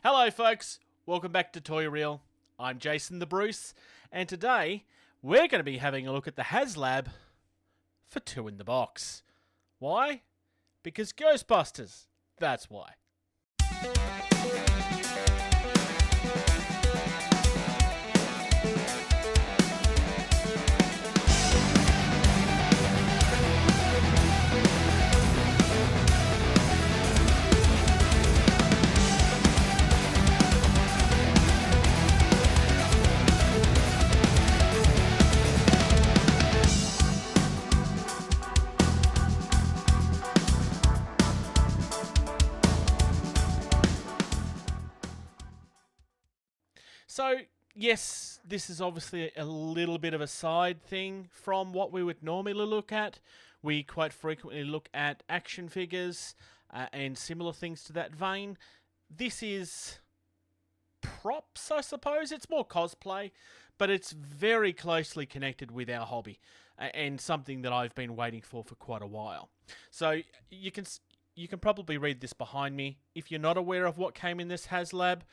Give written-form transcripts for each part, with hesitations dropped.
Hello folks, welcome back to Toy Reel. I'm Jason the Bruce, and today we're going to be having a look at the Haslab for 2 in the box. Why? Because Ghostbusters, that's why. So, yes, this is obviously a little bit of a side thing from what we would normally look at. We quite frequently look at action figures and similar things to that vein. This is props, I suppose. It's more cosplay, but it's very closely connected with our hobby and something that I've been waiting for quite a while. So you can probably read this behind me. If you're not aware of what came in this Haslab,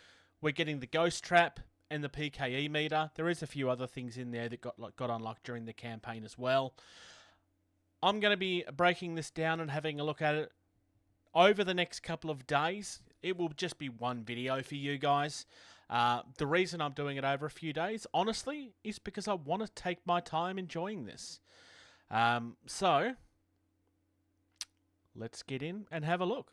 we're getting the Ghost Trap and the PKE Meter. There is a few other things in there that got unlocked during the campaign as well. I'm going to be breaking this down and having a look at it over the next couple of days. It will just be one video for you guys. The reason I'm doing it over a few days, honestly, is because I want to take my time enjoying this. So, let's get in and have a look.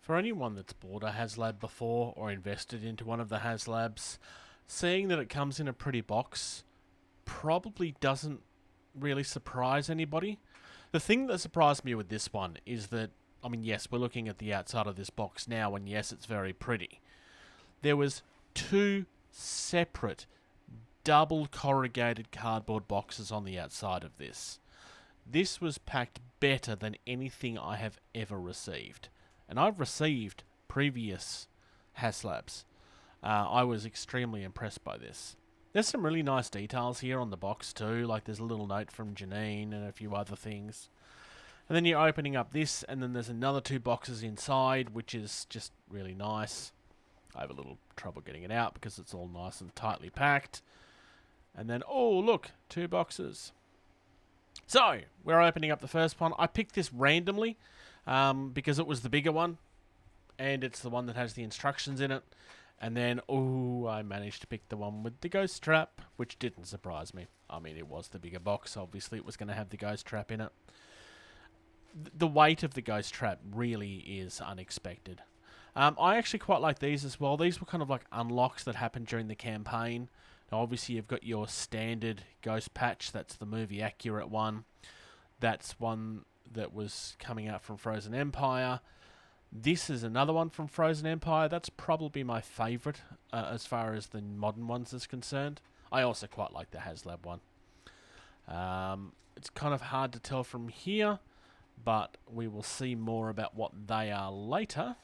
For anyone that's bought a Haslab before or invested into one of the Haslabs, seeing that it comes in a pretty box probably doesn't really surprise anybody. The thing that surprised me with this one is that, I mean, yes, we're looking at the outside of this box now, and yes, it's very pretty. There was 2 separate double corrugated cardboard boxes on the outside of this. This was packed better than anything I have ever received. And I've received previous Haslabs. I was extremely impressed by this. There's some really nice details here on the box too, like there's a little note from Janine and a few other things. And then you're opening up this, and then there's another 2 boxes inside, which is just really nice. I have a little trouble getting it out because it's all nice and tightly packed. And then, oh look, 2 boxes. So, we're opening up the first one. I picked this randomly because it was the bigger one, and it's the one that has the instructions in it. And then, I managed to pick the one with the Ghost Trap, which didn't surprise me. I mean, it was the bigger box. Obviously, it was going to have the Ghost Trap in it. The weight of the Ghost Trap really is unexpected. I actually quite like these as well. These were kind of like unlocks that happened during the campaign. Now, obviously, you've got your standard Ghost Patch. That's the movie accurate one. That's one that was coming out from Frozen Empire. This is another one from Frozen Empire. That's probably my favourite as far as the modern ones is concerned. I also quite like the Haslab one. It's kind of hard to tell from here, but we will see more about what they are later.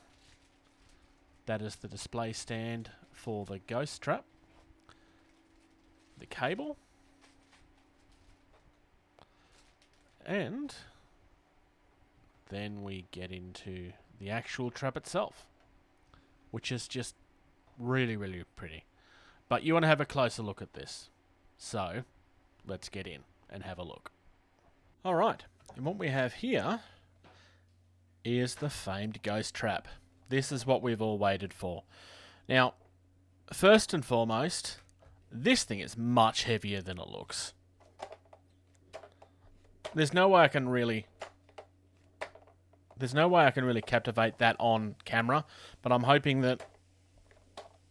That is the display stand for the Ghost Trap. The cable. And then we get into the actual trap itself, which is just really, really pretty. But you want to have a closer look at this. So, let's get in and have a look. Alright, and what we have here is the famed Ghost Trap. This is what we've all waited for. Now, first and foremost, this thing is much heavier than it looks. There's no way I can really captivate that on camera, but I'm hoping that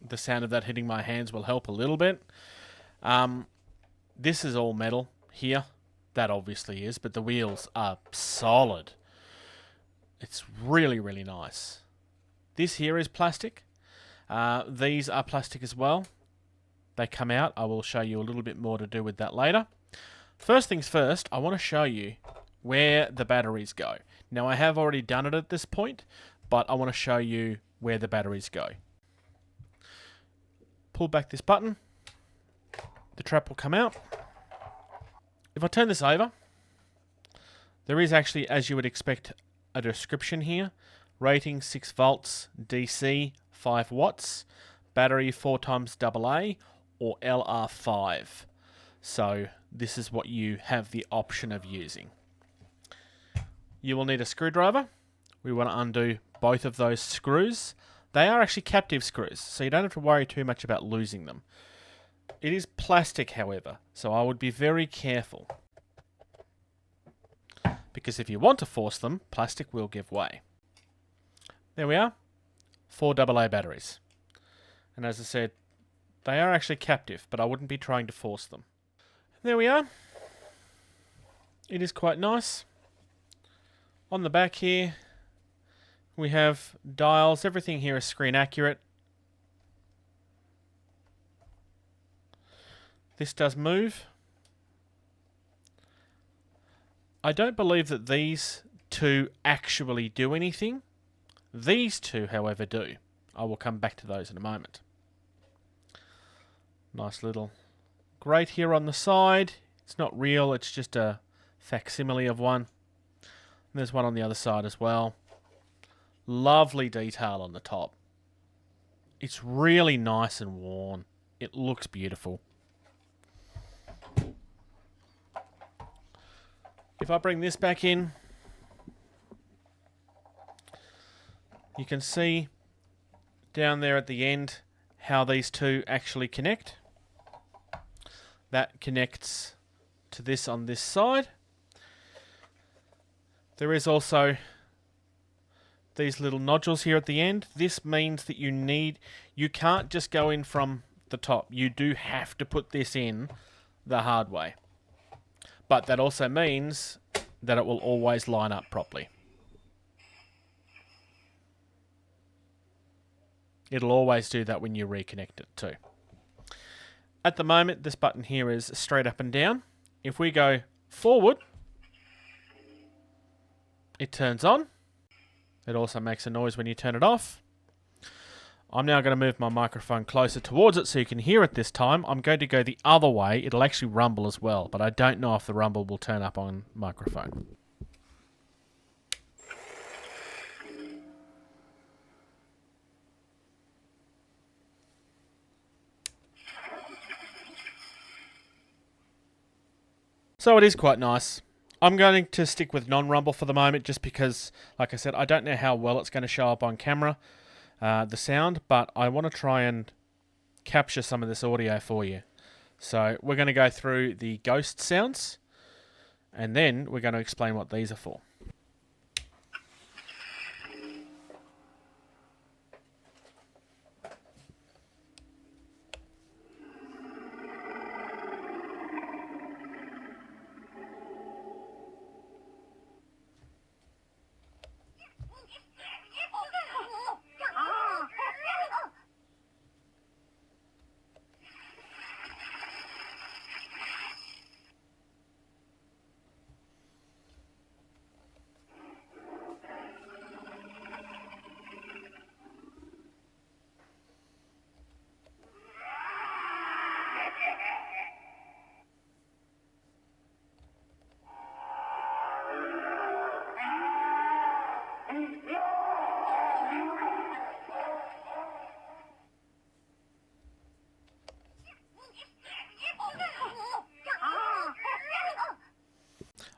the sound of that hitting my hands will help a little bit. This is all metal here. That obviously is, but the wheels are solid. It's really, really nice. This here is plastic. These are plastic as well. They come out. I will show you a little bit more to do with that later. First things first, I want to show you where the batteries go. Now, I have already done it at this point, but I want to show you where the batteries go. Pull back this button. The trap will come out. If I turn this over, there is actually, as you would expect, a description here. Rating 6 volts, DC, 5 watts, battery 4 times AA, or LR5. So this is what you have the option of using. You will need a screwdriver. We want to undo both of those screws. They are actually captive screws, so you don't have to worry too much about losing them. It is plastic, however, so I would be very careful. Because if you want to force them, plastic will give way. There we are. 4 AA batteries. And as I said, they are actually captive, but I wouldn't be trying to force them. There we are. It is quite nice. On the back here, we have dials. Everything here is screen accurate. This does move. I don't believe that these two actually do anything. These two, however, do. I will come back to those in a moment. Nice little grate here on the side. It's not real, it's just a facsimile of one. And there's one on the other side as well. Lovely detail on the top. It's really nice and worn. It looks beautiful. If I bring this back in, you can see down there at the end how these two actually connect. That connects to this on this side. There is also these little nodules here at the end. This means that you can't just go in from the top. You do have to put this in the hard way. But that also means that it will always line up properly. It'll always do that when you reconnect it too. At the moment, this button here is straight up and down. If we go forward, it turns on. It also makes a noise when you turn it off. I'm now going to move my microphone closer towards it so you can hear it this time. I'm going to go the other way. It'll actually rumble as well, but I don't know if the rumble will turn up on microphone. So it is quite nice. I'm going to stick with non-rumble for the moment just because, like I said, I don't know how well it's going to show up on camera, the sound, but I want to try and capture some of this audio for you. So we're going to go through the ghost sounds, and then we're going to explain what these are for.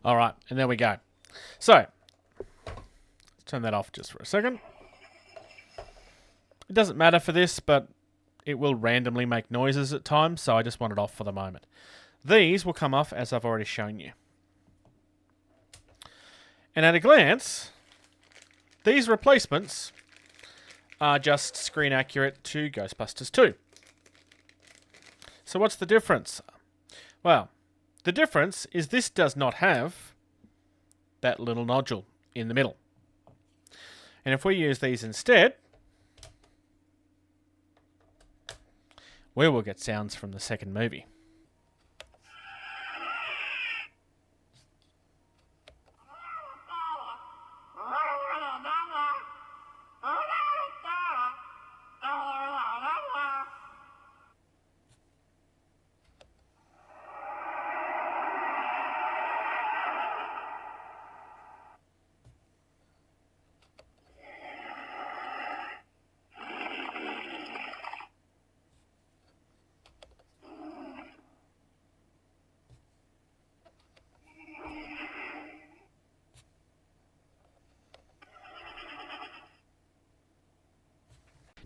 Alright, and there we go. So, let's turn that off just for a second. It doesn't matter for this, but it will randomly make noises at times, so I just want it off for the moment. These will come off as I've already shown you. And at a glance, these replacements are just screen accurate to Ghostbusters 2. So what's the difference? Well, the difference is this does not have that little nodule in the middle. And if we use these instead, we will get sounds from the second movie.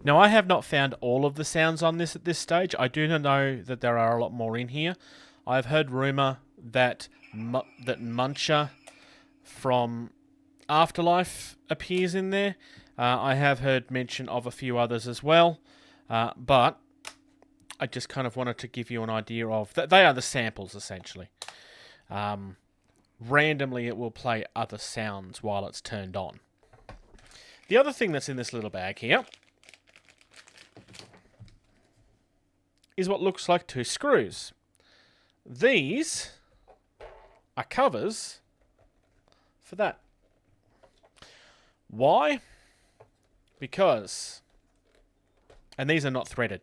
Now, I have not found all of the sounds on this at this stage. I do know that there are a lot more in here. I've heard rumour that that Muncher from Afterlife appears in there. I have heard mention of a few others as well, but I just kind of wanted to give you an idea of that. They are the samples, essentially. Randomly, it will play other sounds while it's turned on. The other thing that's in this little bag here is what looks like 2 screws. These are covers for that. Why? Because, and these are not threaded,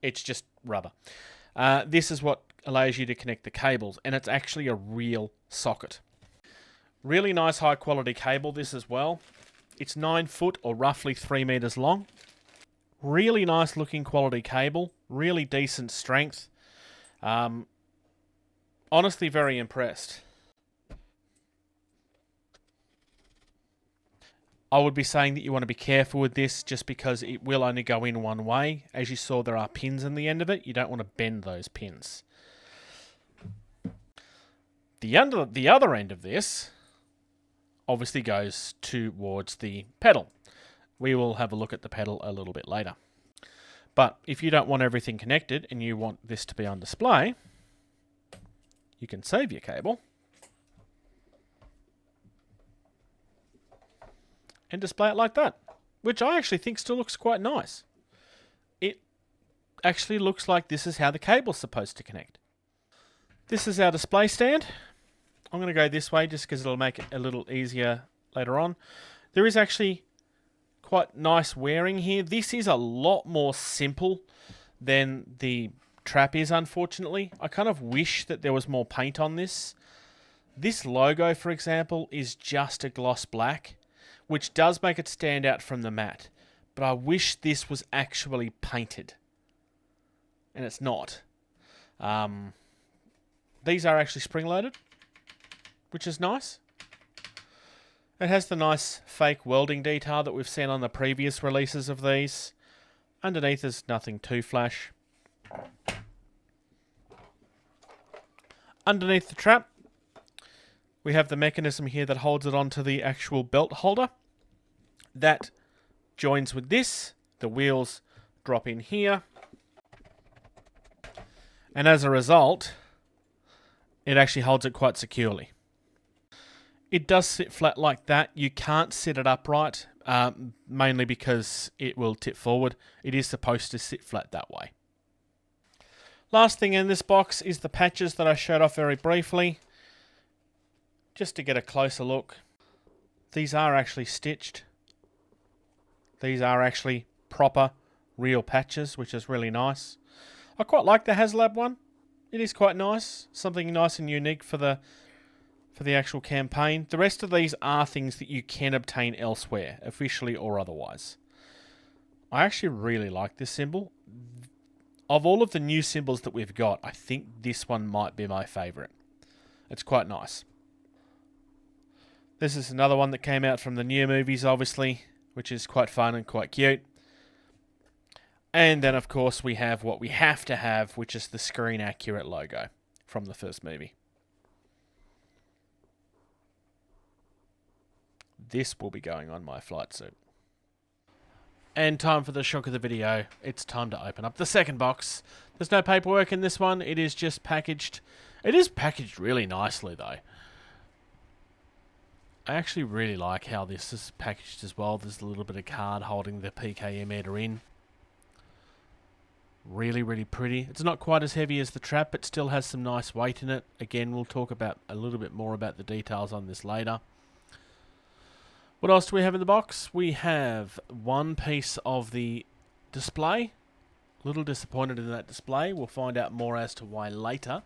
it's just rubber. This is what allows you to connect the cables, and it's actually a real socket. Really nice high quality cable this as well. It's 9 foot or roughly 3 meters long. Really nice looking quality cable, really decent strength. Honestly, very impressed. I would be saying that you want to be careful with this just because it will only go in one way. As you saw, there are pins in the end of it. You don't want to bend those pins. The other end of this obviously goes towards the pedal. We will have a look at the pedal a little bit later. But if you don't want everything connected and you want this to be on display, you can save your cable and display it like that, which I actually think still looks quite nice. It actually looks like this is how the cable's supposed to connect. This is our display stand. I'm going to go this way just because it'll make it a little easier later on. There is actually quite nice wearing here. This is a lot more simple than the Trap is, unfortunately. I kind of wish that there was more paint on this. This logo, for example, is just a gloss black, which does make it stand out from the mat. But I wish this was actually painted. And it's not. These are actually spring-loaded, which is nice. It has the nice fake welding detail that we've seen on the previous releases of these. Underneath is nothing too flash. Underneath the Trap, we have the mechanism here that holds it onto the actual belt holder. That joins with this. The wheels drop in here. And as a result, it actually holds it quite securely. It does sit flat like that. You can't sit it upright, mainly because it will tip forward. It is supposed to sit flat that way. Last thing in this box is the patches that I showed off very briefly. Just to get a closer look. These are actually stitched. These are actually proper, real patches, which is really nice. I quite like the Haslab one. It is quite nice. Something nice and unique for the actual campaign. The rest of these are things that you can obtain elsewhere, officially or otherwise. I actually really like this symbol. Of all of the new symbols that we've got, I think this one might be my favourite. It's quite nice. This is another one that came out from the new movies, obviously, which is quite fun and quite cute. And then, of course, we have what we have to have, which is the screen-accurate logo from the first movie. This will be going on my flight suit. And time for the shock of the video. It's time to open up the second box. There's no paperwork in this one. It is just packaged. It is packaged really nicely, though. I actually really like how this is packaged as well. There's a little bit of card holding the PKE meter in. Really, really pretty. It's not quite as heavy as the Trap, but still has some nice weight in it. Again, we'll talk about a little bit more about the details on this later. What else do we have in the box? We have one piece of the display. A little disappointed in that display. We'll find out more as to why later.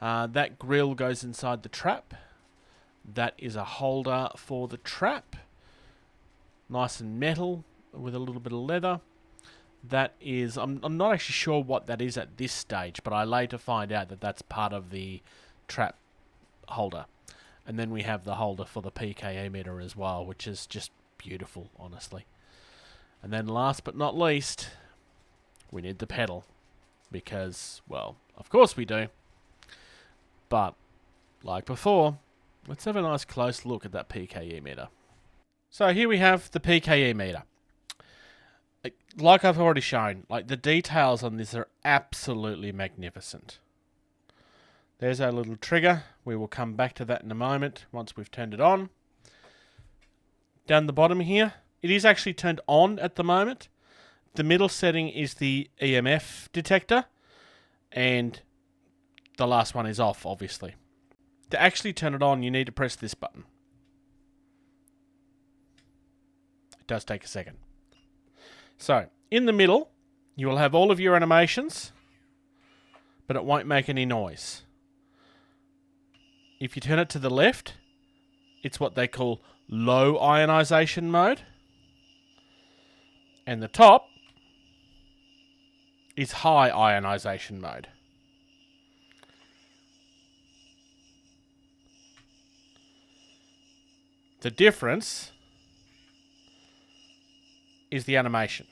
That grill goes inside the Trap. That is a holder for the Trap. Nice and metal with a little bit of leather. That is, I'm not actually sure what that is at this stage, but I later find out that that's part of the Trap holder. And then we have the holder for the PKE meter as well, which is just beautiful, honestly. And then last but not least, we need the pedal. Because, well, of course we do. But, like before, let's have a nice close look at that PKE meter. So here we have the PKE meter. Like I've already shown, like the details on this are absolutely magnificent. There's our little trigger. We will come back to that in a moment once we've turned it on. Down the bottom here, it is actually turned on at the moment. The middle setting is the EMF detector, and the last one is off, obviously. To actually turn it on, you need to press this button. It does take a second. So, in the middle, you will have all of your animations, but it won't make any noise. If you turn it to the left, it's what they call low ionization mode. And the top is high ionization mode. The difference is the animation.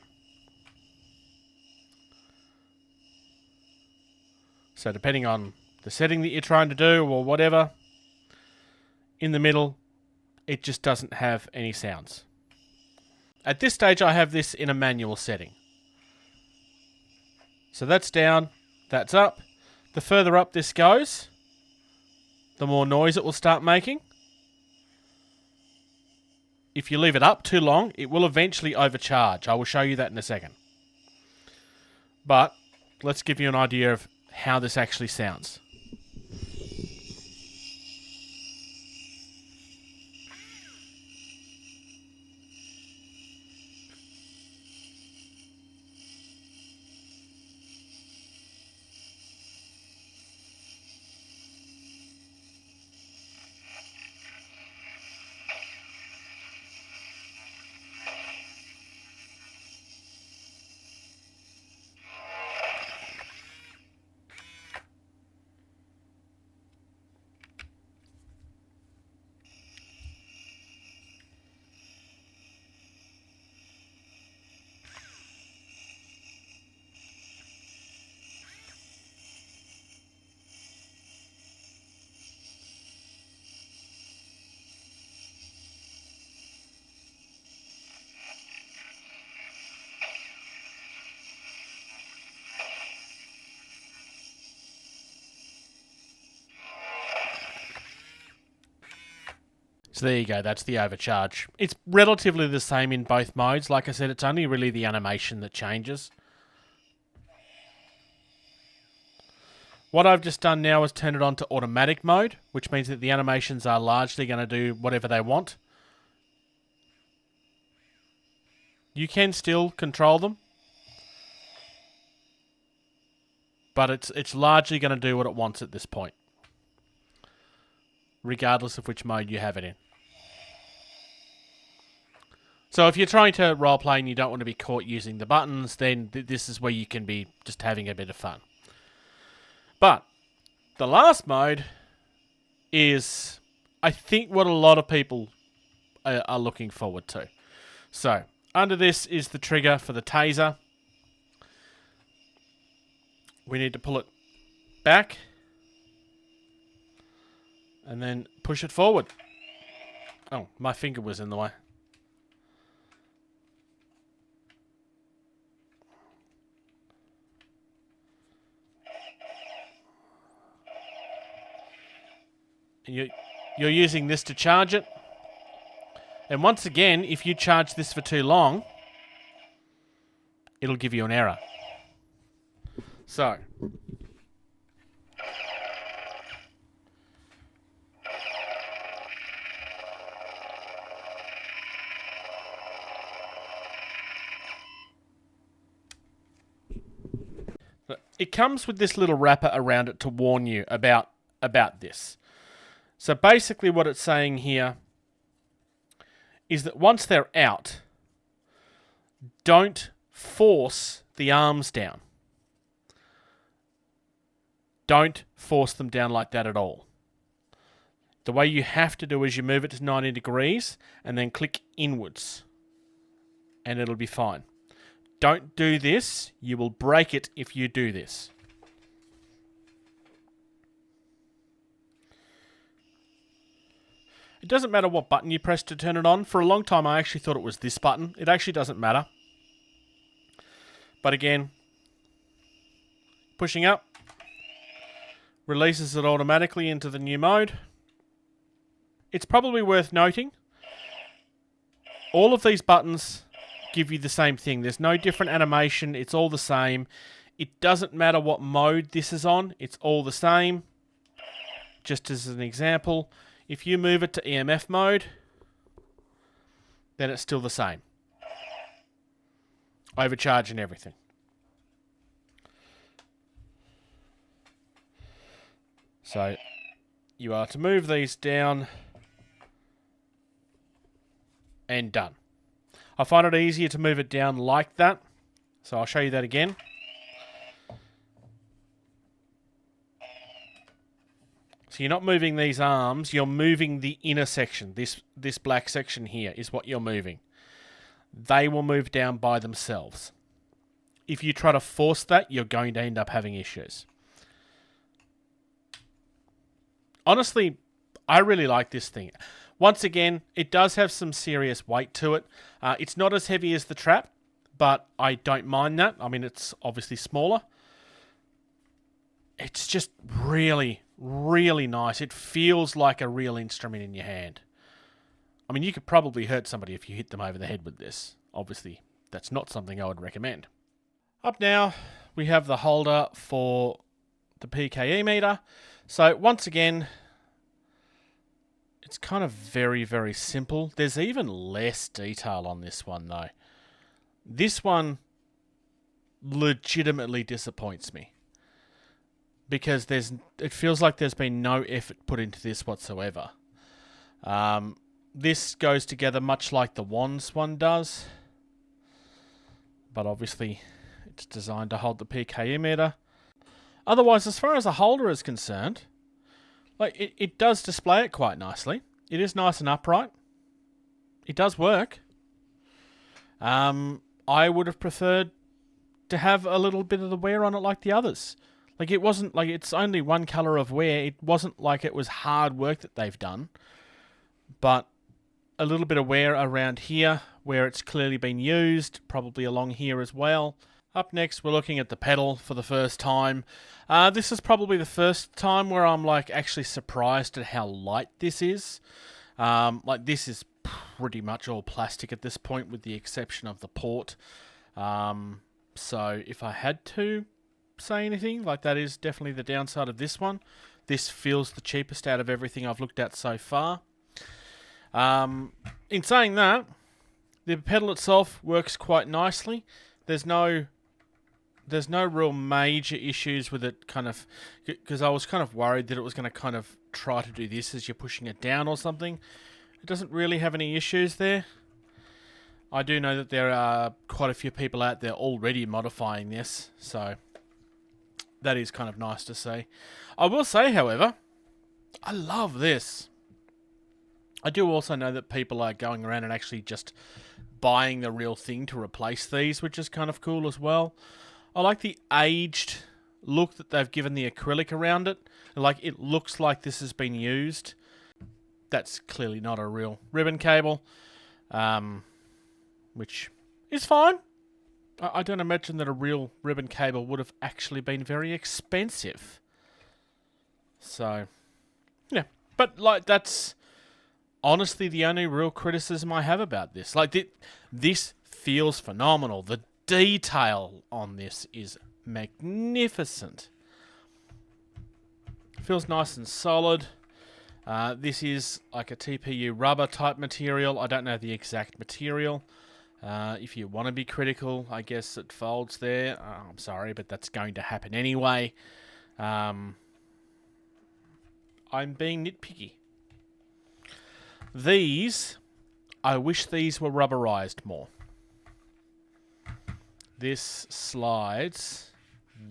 So depending on the setting that you're trying to do or whatever, in the middle, it just doesn't have any sounds. At this stage, I have this in a manual setting. So that's down, that's up. The further up this goes, the more noise it will start making. If you leave it up too long, it will eventually overcharge. I will show you that in a second. But let's give you an idea of how this actually sounds. So there you go, that's the overcharge. It's relatively the same in both modes. Like I said, it's only really the animation that changes. What I've just done now is turn it on to automatic mode, which means that the animations are largely going to do whatever they want. You can still control them, but it's largely going to do what it wants at this point, regardless of which mode you have it in. So if you're trying to roleplay and you don't want to be caught using the buttons, then this is where you can be just having a bit of fun. But the last mode is, I think, what a lot of people are looking forward to. So under this is the trigger for the taser. We need to pull it back and then push it forward. Oh, my finger was in the way. You're using this to charge it. And once again, if you charge this for too long, it'll give you an error. So, it comes with this little wrapper around it to warn you about this. So basically what it's saying here is that once they're out, don't force the arms down. Don't force them down like that at all. The way you have to do is you move it to 90 degrees and then click inwards. and it'll be fine. Don't do this. You will break it if you do this. It doesn't matter what button you press to turn it on. For a long time, I actually thought it was this button. It actually doesn't matter. But again, pushing up releases it automatically into the new mode. It's probably worth noting, all of these buttons give you the same thing. There's no different animation. It's all the same. It doesn't matter what mode this is on. It's all the same. Just as an example, if you move it to EMF mode, then it's still the same. Overcharge and everything. So you are to move these down and done. I find it easier to move it down like that. So I'll show you that again. So you're not moving these arms, you're moving the inner section. This black section here is what you're moving. They will move down by themselves. If you try to force that, you're going to end up having issues. Honestly, I really like this thing. Once again, it does have some serious weight to it. It's not as heavy as the Trap, but I don't mind that. I mean, it's obviously smaller. It's just really, really nice. It feels like a real instrument in your hand. I mean, you could probably hurt somebody if you hit them over the head with this. Obviously, that's not something I would recommend. Up now, we have the holder for the PKE meter. So, once again, it's kind of very, very simple. There's even less detail on this one, though. This one legitimately disappoints me. Because it feels like there's been no effort put into this whatsoever. This goes together much like the Wands one does. But obviously, it's designed to hold the PKE meter. Otherwise, as far as a holder is concerned, like it does display it quite nicely. It is nice and upright. It does work. I would have preferred to have a little bit of the wear on it like the others. Like, it wasn't like it's only one colour of wear. It wasn't like it was hard work that they've done. But a little bit of wear around here where it's clearly been used, probably along here as well. Up next, we're looking at the pedal for the first time. This is probably the first time where I'm like actually surprised at how light this is. Like, this is pretty much all plastic at this point with the exception of the port. So if I had to say anything, like, that is definitely the downside of this one. This feels the cheapest out of everything I've looked at so far. In saying that, the pedal itself works quite nicely. There's no real major issues with it, kind of, because I was kind of worried that it was going to kind of try to do this as you're pushing it down or something. It doesn't really have any issues there. I do know that there are quite a few people out there already modifying this, so that is kind of nice to see. I will say, however, I love this. I do also know that people are going around and actually just buying the real thing to replace these, which is kind of cool as well. I like the aged look that they've given the acrylic around it. Like, it looks like this has been used. That's clearly not a real ribbon cable, which is fine. I don't imagine that a real ribbon cable would have actually been very expensive. So, yeah. But, like, that's honestly the only real criticism I have about this. Like, this feels phenomenal. The detail on this is magnificent. Feels nice and solid. This is like a TPU rubber type material. I don't know the exact material. If you want to be critical, I guess it folds there. I'm sorry, but that's going to happen anyway. I'm being nitpicky. These, I wish these were rubberized more. This slides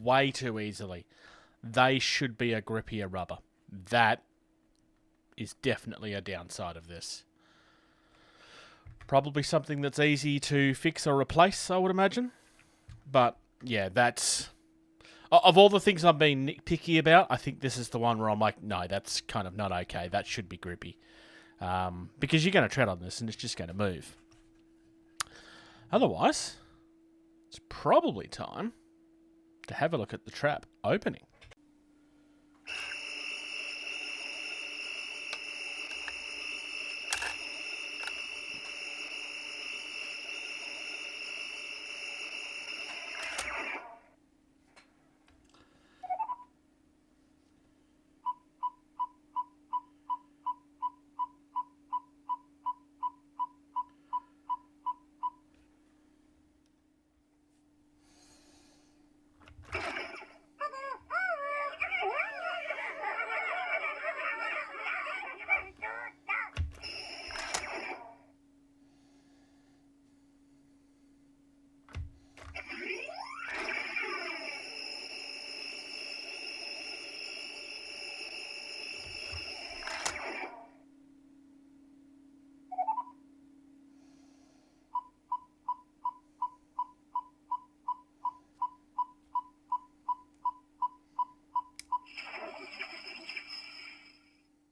way too easily. They should be a grippier rubber. That is definitely a downside of this. Probably something that's easy to fix or replace, I would imagine. But yeah, that's... Of all the things I've been nitpicky about, I think this is the one where I'm like, no, that's kind of not okay. That should be grippy. Because you're going to tread on this and it's just going to move. Otherwise, it's probably time to have a look at the trap opening.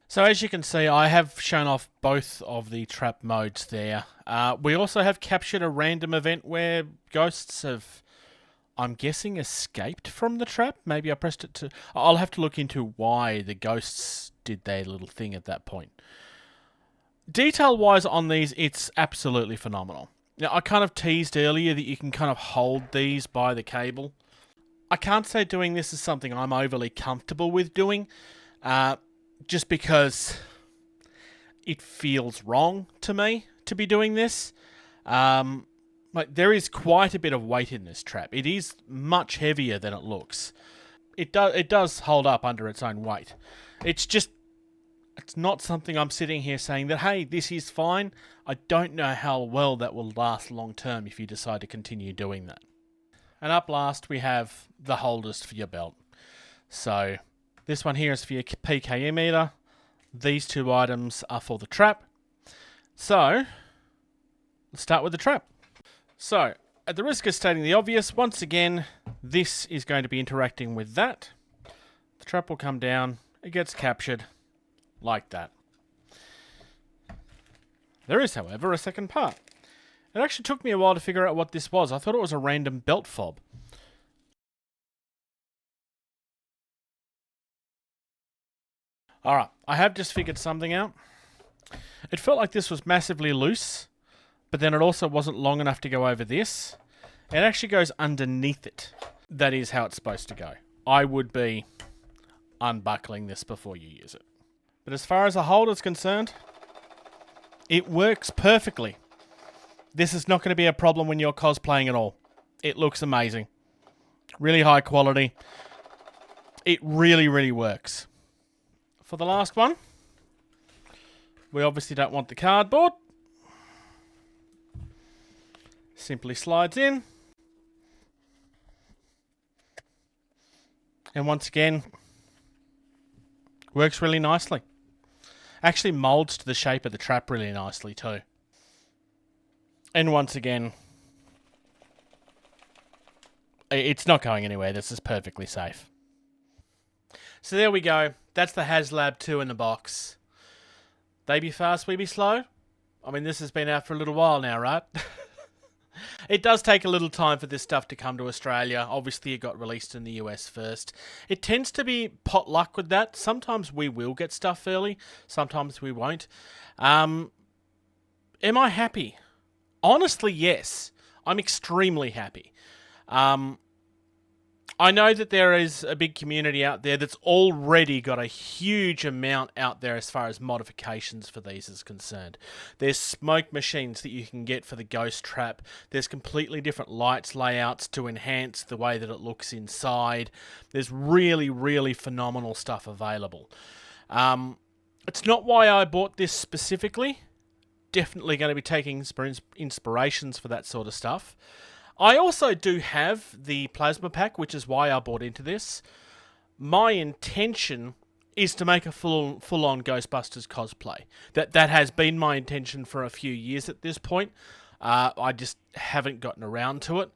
So as you can see, I have shown off both of the trap modes there. We also have captured a random event where ghosts have, I'm guessing, escaped from the trap. Maybe I pressed it to... I'll have to look into why the ghosts did their little thing at that point. Detail-wise on these, it's absolutely phenomenal. Now, I kind of teased earlier that you can kind of hold these by the cable. I can't say doing this is something I'm overly comfortable with doing. Just because it feels wrong to me to be doing this. Like there is quite a bit of weight in this trap. It is much heavier than it looks. It does hold up under its own weight. It's not something I'm sitting here saying that, hey, this is fine. I don't know how well that will last long term if you decide to continue doing that. And up last we have the holders for your belt. So this one here is for your PKE meter. These two items are for the trap. So, let's start with the trap. So, at the risk of stating the obvious, once again, this is going to be interacting with that. The trap will come down. It gets captured like that. There is, however, a second part. It actually took me a while to figure out what this was. I thought it was a random belt fob. Alright, I have just figured something out. It felt like this was massively loose, but then it also wasn't long enough to go over this. It actually goes underneath it. That is how it's supposed to go. I would be unbuckling this before you use it. But as far as the holder is concerned, it works perfectly. This is not going to be a problem when you're cosplaying at all. It looks amazing. Really high quality. It really, really works. For the last one, we obviously don't want the cardboard. Simply slides in. And once again, works really nicely. Actually molds to the shape of the trap really nicely too. And once again, it's not going anywhere. This is perfectly safe. So there we go. That's the Haslab 2 in the box. They be fast, we be slow. I mean, this has been out for a little while now, right? It does take a little time for this stuff to come to Australia. Obviously, it got released in the US first. It tends to be potluck with that. Sometimes we will get stuff early. Sometimes we won't. Am I happy? Honestly, yes. I'm extremely happy. I know that there is a big community out there that's already got a huge amount out there as far as modifications for these is concerned. There's smoke machines that you can get for the Ghost Trap. There's completely different lights layouts to enhance the way that it looks inside. There's really, really phenomenal stuff available. It's not why I bought this specifically. Definitely going to be taking inspirations for that sort of stuff. I also do have the plasma pack, which is why I bought into this. My intention is to make a full-on Ghostbusters cosplay. That has been my intention for a few years at this point. I just haven't gotten around to it.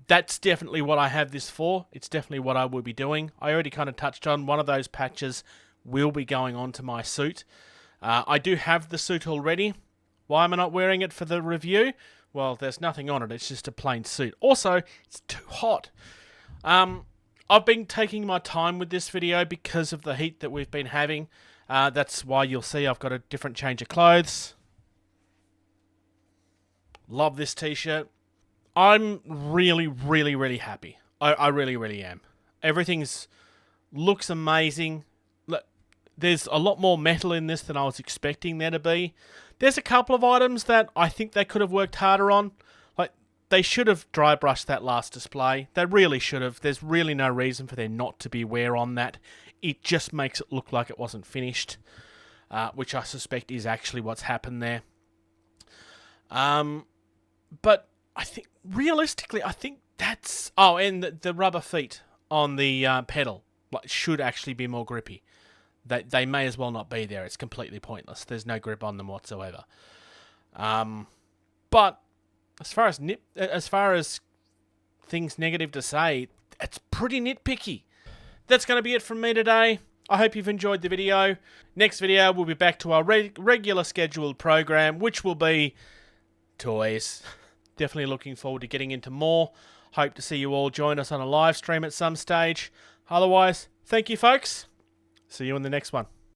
That's definitely what I have this for. It's definitely what I will be doing. I already kind of touched on one of those patches will be going onto my suit. I do have the suit already. Why am I not wearing it for the review? Well, there's nothing on it. It's just a plain suit. Also, it's too hot. I've been taking my time with this video because of the heat that we've been having. That's why you'll see I've got a different change of clothes. Love this t-shirt. I'm really, really, really happy. I really, really am. Everything's looks amazing. Look, there's a lot more metal in this than I was expecting there to be. There's a couple of items that I think they could have worked harder on. Like, they should have dry brushed that last display. They really should have. There's really no reason for there not to be wear on that. It just makes it look like it wasn't finished, which I suspect is actually what's happened there. But I think, realistically, I think that's... Oh, and the rubber feet on the pedal should actually be more grippy. They may as well not be there. It's completely pointless. There's no grip on them whatsoever. But as far as things negative to say, it's pretty nitpicky. That's going to be it from me today. I hope you've enjoyed the video. Next video, we'll be back to our regular scheduled program, which will be toys. Definitely looking forward to getting into more. Hope to see you all join us on a live stream at some stage. Otherwise, thank you, folks. See you in the next one.